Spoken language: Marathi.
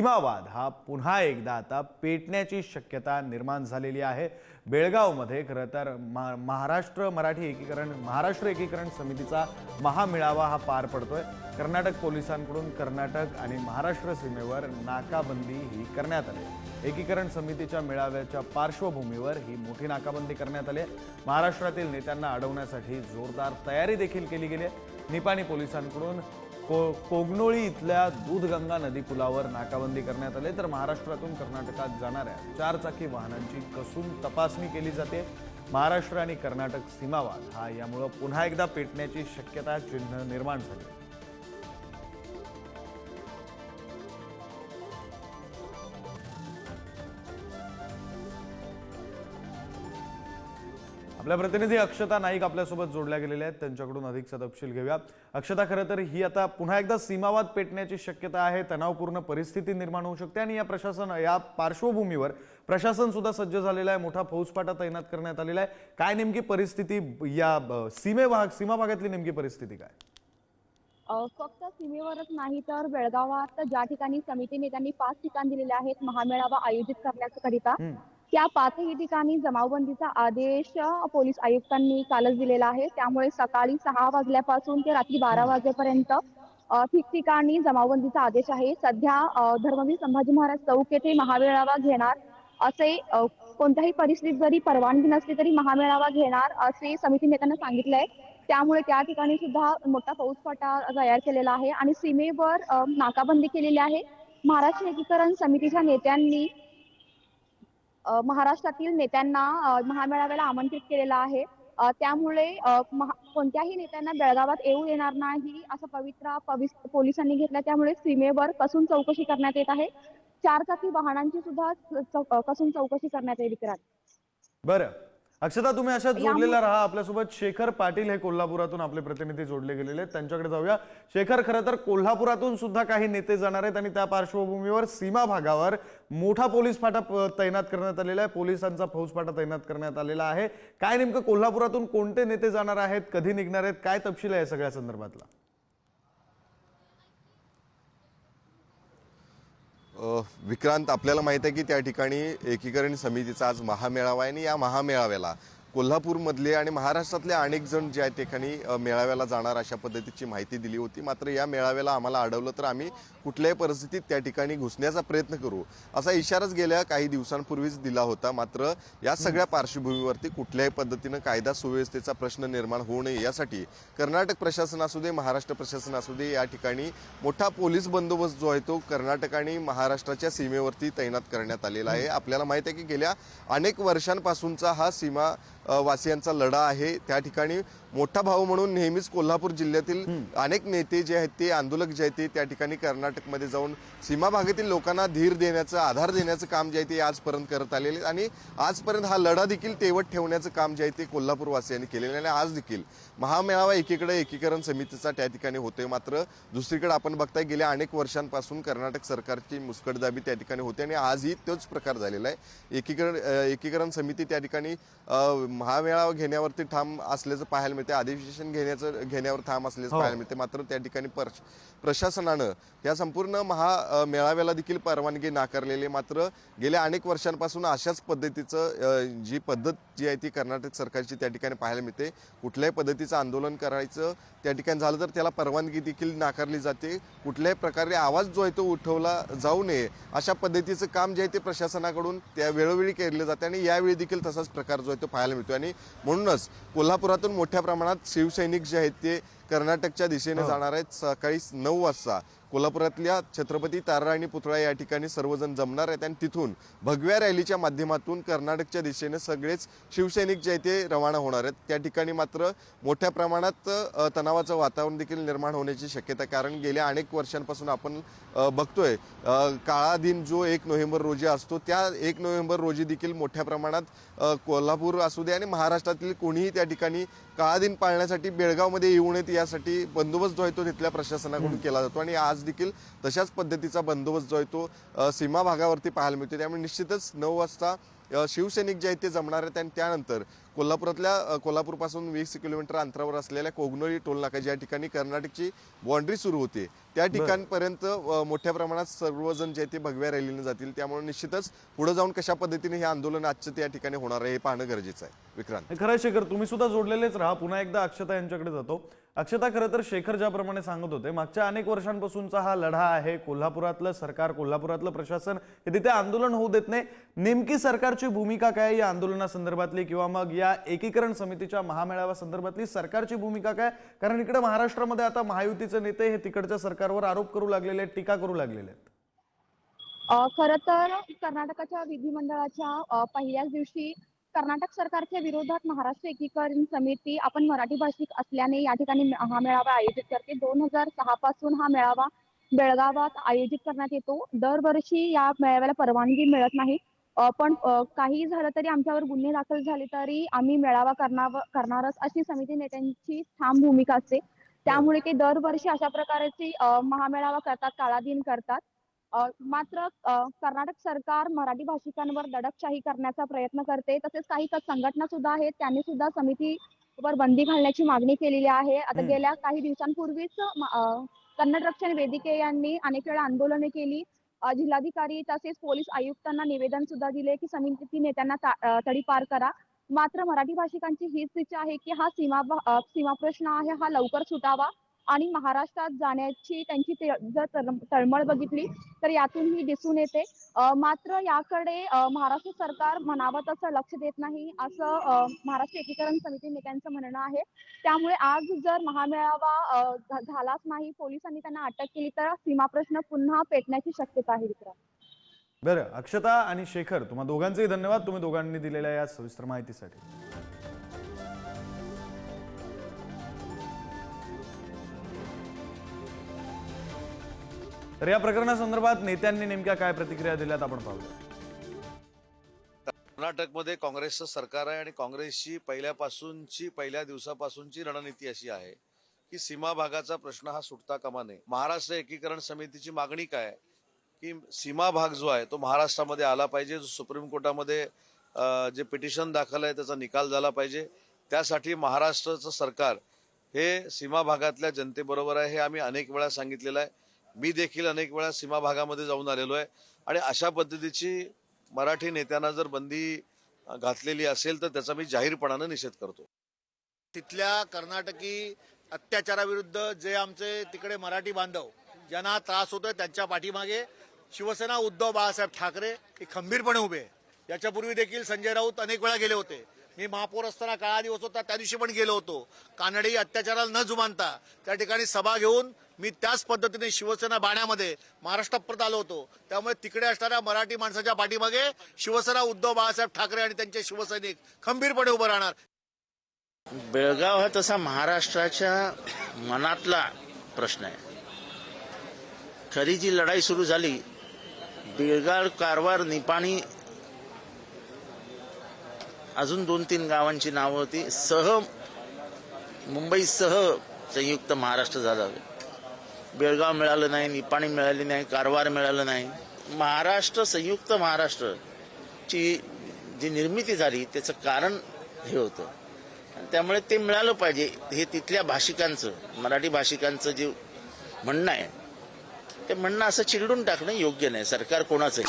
सीमावाद हा पुन्हा एकदा आता पेटण्याची शक्यता निर्माण झालेली आहे। बेळगावमध्ये खरं तर महाराष्ट्र एकीकरण समितीचा महामेळावा हा पार पडतोय। कर्नाटक पोलिसांकडून कर्नाटक आणि महाराष्ट्र सीमेवर नाकाबंदी ही करण्यात आली। एकीकरण समितीच्या मेळाव्याच्या पार्श्वभूमीवर ही मोठी नाकाबंदी करण्यात आली। महाराष्ट्रातील नेत्यांना अडवण्यासाठी जोरदार तयारी देखील केली गेली आहे। निपाणी पोलिसांकडून कोगनोळी इथल्या दूधगंगा नदी पुलावर नाकाबंदी करण्यात आली, तर महाराष्ट्रातून कर्नाटकात जाणाऱ्या 4 चाकी वाहनांची कसून तपासणी केली जाते। महाराष्ट्र आणि कर्नाटक सीमावाद हा यामुळे पुन्हा एकदा पेटण्याची शक्यता चिन्ह निर्माण झाली। आपल्या प्रतिनिधी अक्षता नाईक आपल्यासोबत जोडल्या गेलेल्या आहेत, त्यांच्याकडून अधिकचा तपशील घेऊया। अक्षता, खरं तर ही आता पुन्हा एकदा सीमावाद पेटण्याची शक्यता आहे, तणावपूर्ण परिस्थिती निर्माण होऊ शकते आणि या पार्श्वभूमीवर प्रशासन सुद्धा सज्ज झालेलं आहे, मोठा फौजफाटा तैनात करण्यात आलेला आहे। काय नेमकी परिस्थिती या सीमा भागातली नेमकी परिस्थिती काय? फक्त सीमेवरच नाही तर बेळगावात ज्या ठिकाणी समिती नेत्यांनी 5 ठिकाण दिलेले आहेत महामेळावा आयोजित करण्याकरिता, त्या 5ही ठिकाणी जमावबंदीचा आदेश पोलीस आयुक्तांनी कालच दिलेला आहे। त्यामुळे सकाळी 6 वाजल्यापासून ते रात्री 12 वाजेपर्यंत ठिकठिकाणी जमावबंदीचा आदेश आहे। सध्या धर्मवीर संभाजी महाराज चौक येथे महामेळावा घेणार असे कोणत्याही परिस्थितीत जरी परवानगी नसली तरी महामेळावा घेणार असे समिती नेत्यांना सांगितले आहे। त्यामुळे त्या ठिकाणी सुद्धा मोठा फौजफाटा तयार केलेला आहे आणि सीमेवर नाकाबंदी केलेली आहे। महाराष्ट्र एकीकरण समितीच्या नेत्यांनी महाराष्ट्रातील नेत्यांना महामेळाव्याला आमंत्रित केलेलं आहे। त्यामुळे कोणत्याही नेत्यांना बेळगावात येऊ येणार नाही असा पवित्रा पोलिसांनी घेतला। त्यामुळे सीमेवर कसून चौकशी करण्यात येत आहे। 4 चाकी वाहनांची सुद्धा कसून चौकशी करण्यात येईल। बरं अक्षता, तुम्ही अशाच जोडलेला राहा। आपल्यासोबत शेखर पाटील हे कोल्हापुरातून आपले प्रतिनिधी जोडले गेलेले आहेत, त्यांच्याकडे जाऊया। शेखर, खरं तर कोल्हापुरातून सुद्धा काही नेते जाणार आहेत आणि त्या पार्श्वभूमीवर सीमा भागावर मोठा पोलीस फाटा तैनात करण्यात आलेला आहे, पोलिसांचा फौजफाटा तैनात करण्यात आलेला आहे। काय नेमकं कोल्हापुरातून कोणते नेते जाणार आहेत, कधी निघणार आहेत, काय तपशील आहे सगळ्या संदर्भातला? विक्रांत, आपल्याला माहित आहे की त्या ठिकाणी एकीकरण समितीचा आज महामेळावा आहे आणि या महामेळाव्याला कोल्हापूरमधले आणि महाराष्ट्रातले अनेक जण ज्या ठिकाणी मेळाव्याला जाणार अशा पद्धतीची माहिती दिली होती। मात्र या मेळाव्याला आम्हाला अडवलं तर आम्ही कुठल्याही परिस्थितीत त्या ठिकाणी घुसण्याचा प्रयत्न करू असा इशाराच गेल्या काही दिवसांपूर्वीच दिला होता। मात्र या सगळ्या पार्श्वभूमीवरती कुठल्याही पद्धतीनं कायदा सुव्यवस्थेचा प्रश्न निर्माण होऊ नये यासाठी कर्नाटक प्रशासन असू दे, महाराष्ट्र प्रशासन असू दे, या ठिकाणी मोठा पोलीस बंदोबस्त जो आहे तो कर्नाटक आणि महाराष्ट्राच्या सीमेवरती तैनात करण्यात आलेला आहे। आपल्याला माहित आहे की गेल्या अनेक वर्षांपासूनचा हा सीमा वासियांचा लढा आहे। त्या ठिकाणी मोठा भाऊ म्हणून नेहमीच कोल्हापूर जिल्ह्यातील अनेक नेते जे आहेत ते आंदोलक जे आहेत ते त्या ठिकाणी कर्नाटकमध्ये जाऊन सीमा भागातील लोकांना धीर देण्याचं, आधार देण्याचं काम जे आहे ते आजपर्यंत करत आलेले आणि आजपर्यंत हा लढा देखील तेवत ठेवण्याचं काम जे आहे ते कोल्हापूरवासियांनी केलेलं आहे। आणि आज देखील महामेळावा एकीकडे एकीकरण समितीचा त्या ठिकाणी होतोय, मात्र दुसरीकडे आपण बघताय गेल्या अनेक वर्षांपासून कर्नाटक सरकारची मुस्कटदाबी त्या ठिकाणी होते आणि आजही तोच प्रकार झालेला आहे। एकीकरण समिती त्या ठिकाणी महामेळावा घेण्यावरती ठाम असल्याचं पाहायला मिळते, अधिवेशन घेण्यावर ठाम असल्याचं पाहायला मिळते। मात्र त्या ठिकाणी प्रशासनानं या संपूर्ण मेळाव्याला देखील परवानगी नाकारलेली। मात्र गेल्या अनेक वर्षांपासून अशाच पद्धतीचं जी पद्धत जी आहे ती कर्नाटक सरकारची त्या ठिकाणी पाहायला मिळते। कुठल्याही पद्धतीचं आंदोलन करायचं त्या ठिकाणी झालं तर त्याला परवानगी देखील नाकारली जाते। कुठल्याही प्रकारे आवाज जो आहे तो उठवला जाऊ नये अशा पद्धतीचं काम जे आहे ते प्रशासनाकडून त्या वेळोवेळी केले जाते आणि यावेळी देखील तसाच प्रकार जो आहे तो पाहायला मिळतो। आणि म्हणूनच कोल्हापुरातून मोठ्या प्रमाणात शिवसैनिक जे आहेत ते कर्नाटकच्या दिशेने जाणार आहेत। सकाळी 9 वाजता कोल्हापुरातल्या छत्रपती ताराराणी पुतळा या ठिकाणी सर्वजण जमणार आहेत आणि तिथून भगव्या रॅलीच्या माध्यमातून कर्नाटकच्या दिशेने सगळेच शिवसैनिक जे आहेत ते रवाना होणार आहेत। त्या ठिकाणी मात्र मोठ्या प्रमाणात तणावाचं वातावरण देखील निर्माण होण्याची शक्यता, कारण गेल्या अनेक वर्षांपासून आपण बघतोय काळा दिन जो 1 नोव्हेंबर रोजी असतो, त्या 1 नोव्हेंबर रोजी देखील मोठ्या प्रमाणात कोल्हापूर असू दे आणि महाराष्ट्रातील कोणीही त्या ठिकाणी काळा दिन पाळण्यासाठी बेळगावमध्ये येऊ नयेत यासाठी बंदोबस्त जो आहे तो तिथल्या प्रशासनाकडून केला जातो। आणि आज आज देखील तशाच पद्धतीचा बंदोबस्त जो आहे तो सीमा भागावरती पाहायला मिळतो। त्यामुळे निश्चितच 9 वाजता शिवसैनिक जे आहेत ते जमणार आहेत आणि त्यानंतर कोल्हापूरपासून 20 किलोमीटर अंतरावर असलेल्या कोगनोळी टोल नाका ज्या ठिकाणी कर्नाटकची बाँड्री सुरू होते त्या ठिकाणपर्यंत मोठ्या प्रमाणात सर्वजण जे ते भगव्या रॅलीने जातील। त्यामुळे निश्चितच पुढे जाऊन कशा पद्धतीने हे आंदोलन आजचं त्या ठिकाणी होणार आहे हे पाहणं गरजेचं आहे। विक्रांत, खरं शेखर, तुम्ही सुद्धा जोडलेलेच राहा। पुन्हा एकदा अक्षता यांच्याकडे जातो। अक्षता, खरं तर शेखर ज्याप्रमाणे सांगत होते, मागच्या अनेक वर्षांपासूनचा हा लढा आहे। कोल्हापुरातलं सरकार, कोल्हापुरातलं प्रशासन हे तिथे आंदोलन होऊ देत नाही। नेमकी सरकारची भूमिका काय या आंदोलनासंदर्भातली, किंवा मग या एकीकरण समितीच्या महामेळावा संदर्भातली सरकारची भूमिका काय? कारण इकडे महाराष्ट्रामध्ये आता महायुतीचे नेते हे तिकडच्या सरकारवर आरोप करू लागलेले आहेत, टीका करू लागलेले आहेत। खरं तर कर्नाटकाच्या विधिमंडळाच्या पहिल्याच दिवशी कर्नाटक सरकारच्या विरोधात महाराष्ट्र एकीकरण समिती आपण मराठी भाषिक असल्याने या ठिकाणी हा मेळावा आयोजित करते। 2006 पासून हा मेळावा बेळगावात आयोजित करण्यात येतो। दरवर्षी या मेळाव्याला परवानगी मिळत नाही, पण काही झालं तरी आमच्यावर गुन्हे दाखल झाले तरी आम्ही मेळावा करणारच अशी समिती नेत्यांची ठाम भूमिका असते। त्यामुळे ते दरवर्षी अशा प्रकारची महामेळावा करतात, काळाधीन करतात। मात्र कर्नाटक सरकार मराठी भाषिकांवर दडपशाही करण्याचा प्रयत्न करते। तसेच काही संघटना सुद्धा आहेत, त्यांनी सुद्धा समितीवर बंदी घालण्याची मागणी केलेली आहे। आता गेल्या काही दिवसांपूर्वीच कन्नड रक्षण वेदिके यांनी अनेक वेळा आंदोलने केली। जिल्हाधिकारी तसेच पोलीस आयुक्तांना निवेदन सुद्धा दिले की समिती नेत्यांना तडीपार करा। मात्र मराठी भाषिकांची हीच इच्छा आहे की हा सीमा प्रश्न आहे हा लवकर सुटावा आणि महाराष्ट्रात जाण्याची त्यांची जर तळमळ बघितली तर यातून ही दिसून येते। मात्र याकडे महाराष्ट्र सरकार म्हणावं तसं लक्ष देत नाही असं महाराष्ट्र एकीकरण समिती नेत्यांचं म्हणणं आहे। त्यामुळे आज जर महामेळावा झालाच नाही, पोलिसांनी त्यांना अटक केली तर सीमा प्रश्न पुन्हा पेटण्याची शक्यता आहे। बरं, अक्षता आणि शेखर, तुम्हा दोघांचेही धन्यवाद, तुम्ही दोघांनी दिलेल्या या सविस्तर माहितीसाठी। तर या प्रकरणासंदर्भात नेत्यांनी नेमक्या काय प्रतिक्रिया दिल्यात आपण पाहूया। कर्नाटकमध्ये काँग्रेसचं सरकार आहे आणि काँग्रेसची पहिल्या दिवसापासूनची रणनीती अशी आहे की सीमा भागाचा प्रश्न हा सुटता कामा नये। महाराष्ट्र एकीकरण समितीची मागणी काय आहे की सीमा भाग जो आहे तो महाराष्ट्रामध्ये आला पाहिजे। जो सुप्रीम कोर्टामध्ये जे पिटिशन दाखल आहे त्याचा निकाल झाला पाहिजे। त्यासाठी महाराष्ट्राचं सरकार हे सीमा भागातल्या जनतेबरोबर आहे, हे आम्ही अनेक वेळा सांगितलेलं आहे। मी देखील अनेक वेळा सीमा भागामध्ये जाऊन आलेलो आहे आणि अशा पद्धतीची मराठी नेत्यांना जर बंदी घातलेली असेल तर त्याचा मी जाहीरपणाने निषेध करतो। तिथल्या कर्नाटकी अत्याचाराविरुद्ध जे आमचे तिकडे मराठी बांधव ज्यांना त्रास होतोय त्यांच्या पाठीमागे शिवसेना उद्धव बाळासाहेब ठाकरे हे खंबीरपणे उभे आहे। याच्यापूर्वी देखील संजय राऊत अनेक वेळा गेले होते। मी महापौर असताना काळा दिवस होता त्या दिवशी पण गेलो होतो। कानडी अत्याचाराला न जुमानता त्या ठिकाणी सभा घेऊन मी त्याच पद्धतीने शिवसेना बाण्यामध्ये महाराष्ट्रात परत आलो होतो। त्यामुळे तिकडे असणाऱ्या मराठी माणसाच्या पाठीमागे शिवसेना उद्धव बाळासाहेब ठाकरे आणि त्यांचे शिवसैनिक खंबीरपणे उभं राहणार। बेळगाव हा तसा महाराष्ट्राच्या मनातला प्रश्न आहे। खरी जी लढाई सुरू झाली बेळगाव, कारवार, निपाणी, अजून 2-3 गावांची नावं होती, मुंबईसह संयुक्त महाराष्ट्र झालं। बेळगाव मिळालं नाही, निपाणी मिळाली नाही, कारवार मिळालं नाही। महाराष्ट्र, संयुक्त महाराष्ट्रची जी निर्मिती झाली त्याचं कारण हे होतं आणि त्यामुळे ते मिळालं पाहिजे हे तिथल्या भाषिकांचं, मराठी भाषिकांचं जे म्हणणं आहे ते म्हणणं असं चिरडून टाकणं योग्य नाही। सरकार कोणाचं